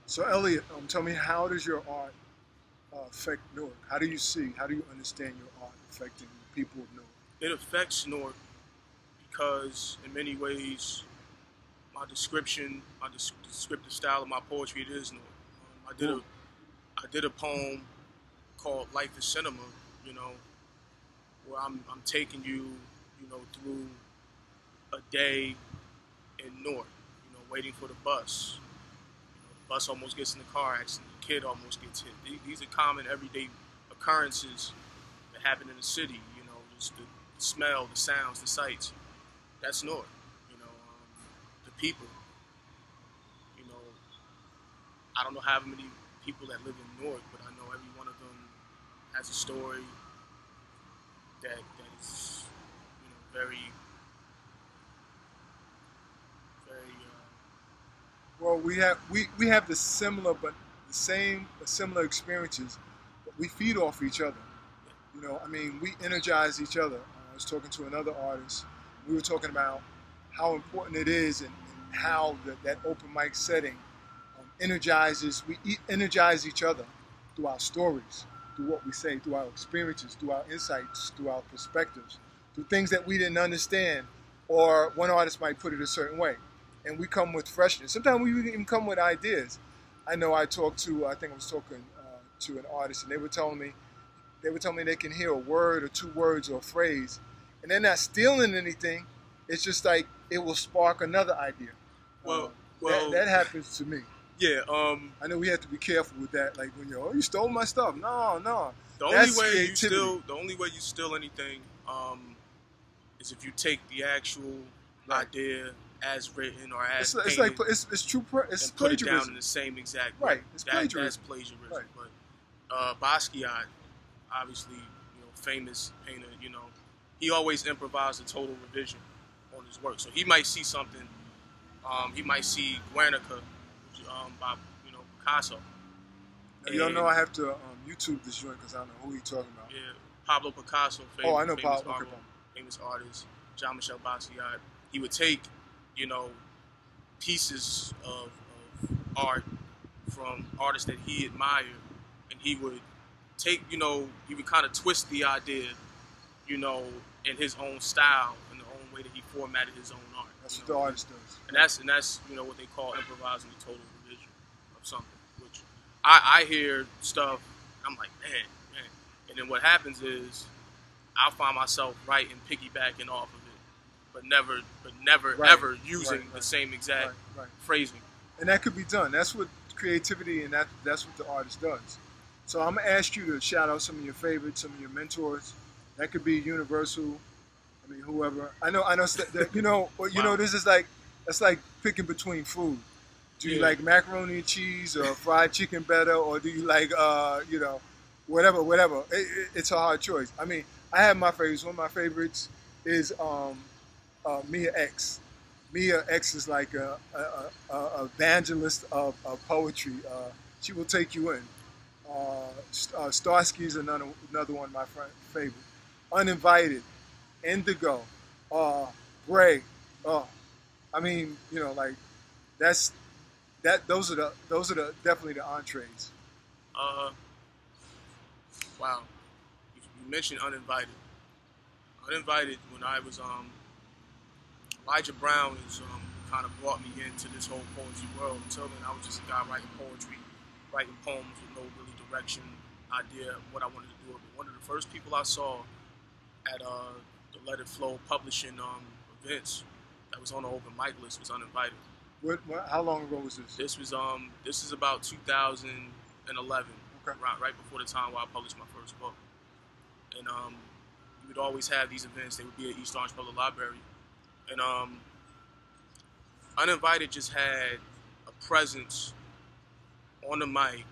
So Elliot, tell me, how does your art affect Newark? How do you understand your art affecting the people of Newark? It affects Newark because, in many ways, my description, my descriptive style of my poetry, it is Newark. Ooh. I did a poem called "Life is Cinema," you know, where I'm taking you, through a day in Newark, waiting for the bus. The bus almost gets in the car accident. The kid almost gets hit. These are common everyday occurrences that happen in the city. Just the smell, the sounds, the sights. That's Newark. The people. You know, I don't know how many people that live in Newark, but I know every one of them has a story that is, very, very. Well, we have the similar but the same similar experiences, but we feed off each other. I mean, we energize each other. I was talking to another artist. We were talking about how important it is and how that open mic setting energizes. Energize each other through our stories, through what we say, through our experiences, through our insights, through our perspectives, through things that we didn't understand, or one artist might put it a certain way, and we come with freshness. Sometimes we even come with ideas. I know I think I was talking to an artist, and they were telling me they can hear a word or two words or a phrase, and they're not stealing anything. It's just like it will spark another idea. Well, That happens to me. yeah. I know we have to be careful with that. Like when you stole my stuff. No, no. The only way you steal anything, is if you take the actual idea as written or as painted, it's true. It's and put it plagiarism. down in the same exact Right. way. It's That's plagiarism. plagiarism. Right. But Basquiat, obviously, famous painter, he always improvised a total revision on his work. So he might see something. He might see Guernica, by Picasso. You don't know I have to YouTube this joint because I don't know who you're talking about. Yeah, Pablo Picasso, I know Pablo. Famous artist, Jean-Michel Basquiat. He would take, pieces of art from artists that he admired, and he would take, he would kind of twist the idea, in his own style, in the own way that he formatted his own art. That's what the artist does. And that's what they call improvising the total revision of something. Which I hear stuff, I'm like, man. And then what happens is I'll find myself writing, piggybacking off of it, but never Right. ever using Right. the same exact Right. phrasing. And that could be done. That's what creativity and that's what the artist does. So I'm gonna ask you to shout out some of your favorites, some of your mentors. That could be Universal. I mean, whoever. I know. Wow. This is like that's like picking between food. Do you Yeah. like macaroni and cheese or fried chicken better, or do you like whatever? It's a hard choice. I mean, I have my favorites. One of my favorites is Mia X. Mia X is like a evangelist of poetry. She will take you in. Starsky is another one of my favorite. Uninvited, Indigo, Bray. I mean, like that's that. Those are the definitely the entrees. Uh, wow. You mentioned Uninvited. Uninvited, when I was Elijah Brown is kind of brought me into this whole poetry world. Until then, I was just a guy writing poetry, writing poems with no really direction, idea of what I wanted to do. But one of the first people I saw at the Let It Flow publishing events that was on the open mic list was Uninvited. How long ago was this? This is about 2011, Okay. right before the time where I published my first book. And we would always have these events. They would be at East Orange Public Library. And Uninvited just had a presence on the mic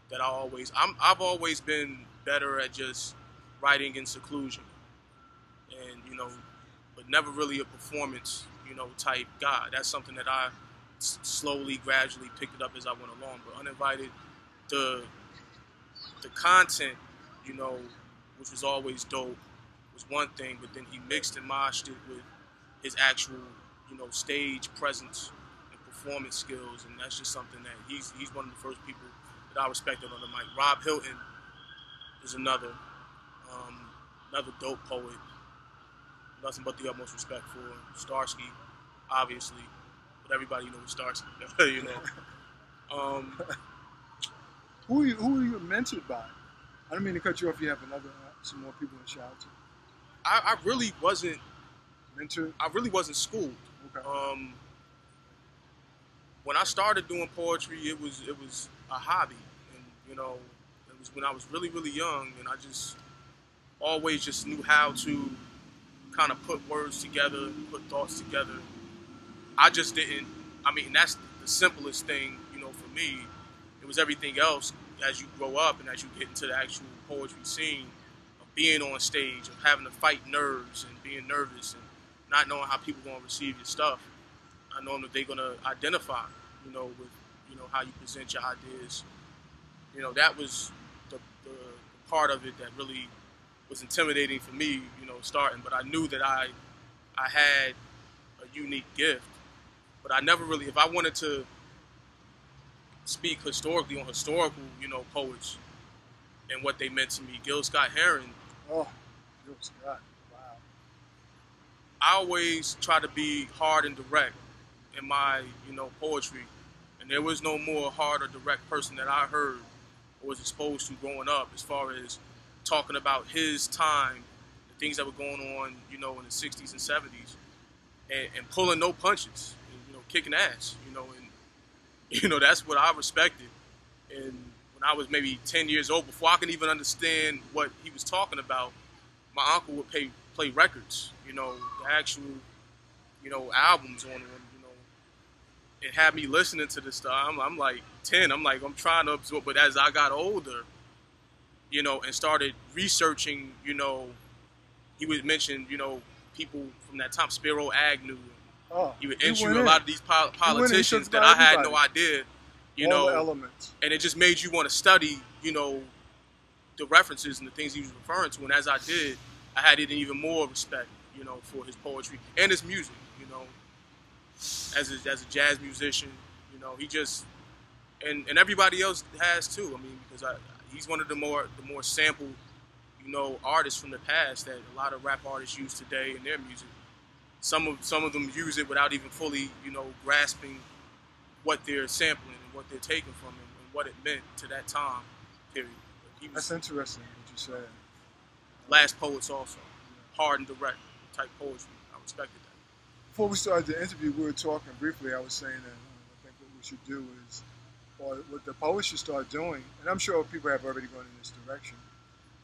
that I've always been better at just writing in seclusion, and but never really a performance type guy. That's something that I slowly, gradually picked it up as I went along. But Uninvited, the content, which was always dope, was one thing. But then he mixed and moshed it with his actual, stage presence and performance skills, and that's just something that he's one of the first people that I respected on the mic. Rob Hilton is another dope poet. Nothing but the utmost respect for Starsky, obviously, but everybody knows Starsky, you know. Who are you mentored by? I don't mean to cut you off. You have some more people to shout out to. I really wasn't mentored. I really wasn't schooled. Okay. When I started doing poetry, it was a hobby, and you know, it was when I was really young, and I just always just knew how to kind of put words together, put thoughts together. I just didn't. I mean, that's the simplest thing, you know, for me. It was everything else as you grow up and as you get into the actual poetry scene, of being on stage, of having to fight nerves and being nervous and not knowing how people are going to receive your stuff. I know that they're going to identify, you know, with, you know, how you present your ideas. You know, that was the part of it that really was intimidating for me, you know, starting. But I knew that I had a unique gift. But I never really, if I wanted to speak historically on historical, you know, poets and what they meant to me, Gil Scott-Heron. Oh, Gil Scott, wow. I always try to be hard and direct in my, you know, poetry. And there was no more hard or direct person that I heard or was exposed to growing up as far as talking about his time, the things that were going on, you know, in the 60s and 70s, and pulling no punches, and, you know, kicking ass, you know, and, you know, that's what I respected. And when I was maybe 10 years old, before I could even understand what he was talking about, my uncle would play records, you know, the actual, you know, albums on them, you know, and had me listening to this stuff. I'm like 10, I'm trying to absorb, but as I got older, you know, and started researching, you know, he would mention, you know, people from that time, Spiro Agnew. Oh, he would interview a lot of these politicians that I had no idea, you all know, the elements. And it just made you want to study, you know, the references and the things he was referring to. And as I did, I had even more respect, you know, for his poetry and his music, you know, as a jazz musician, you know, he just, and everybody else has too. I mean, because he's one of the more sampled, you know, artists from the past that a lot of rap artists use today in their music. Some of them use it without even fully, you know, grasping what they're sampling and what they're taking from it and what it meant to that time period. That's interesting what you said. Last poets also, hard and direct type poetry. I respected that. Before we started the interview, we were talking briefly. I was saying that I think what we should do is, or what the poets should start doing, and I'm sure people have already gone in this direction,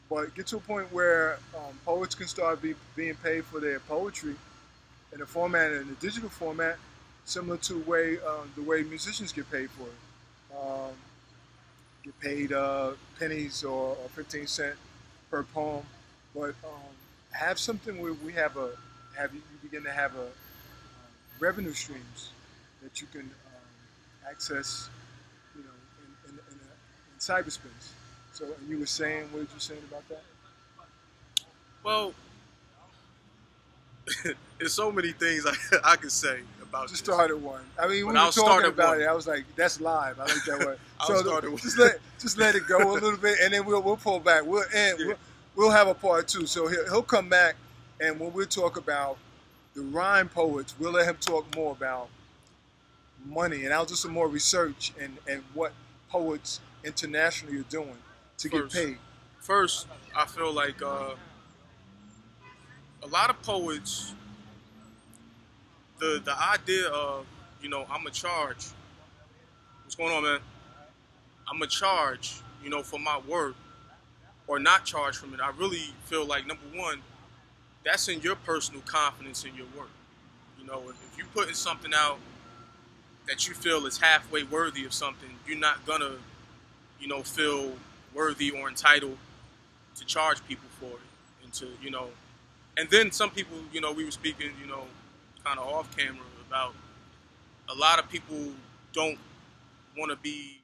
but get to a point where poets can start being paid for their poetry in a format, in a digital format, similar to the way musicians get paid for it. Get paid pennies or 15 cents per poem, but have something where you begin to have revenue streams that you can access, you know, in cyberspace. So, and you were saying, what did you say about that? Well, there's so many things I could say about just this. started one. I mean, when we were talking about it, I was like, "That's live." I like that word. So just let it go a little bit, and then we'll pull back. We'll end. Yeah. We'll have a part two. So he'll come back, and when we talk about the rhyme poets, we'll let him talk more about money, and I'll do some more research and what poets internationally are doing to get paid. First, I feel like a lot of poets, the idea of, you know, I'm going to charge. What's going on, man? I'm going to charge, you know, for my work or not charge from it. I really feel like, number one, that's in your personal confidence in your work. You know, if you're putting something out that you feel is halfway worthy of something, you're not going to, you know, feel worthy or entitled to charge people for it and to, you know. And then some people, you know, we were speaking, you know, kind of off camera about a lot of people don't want to be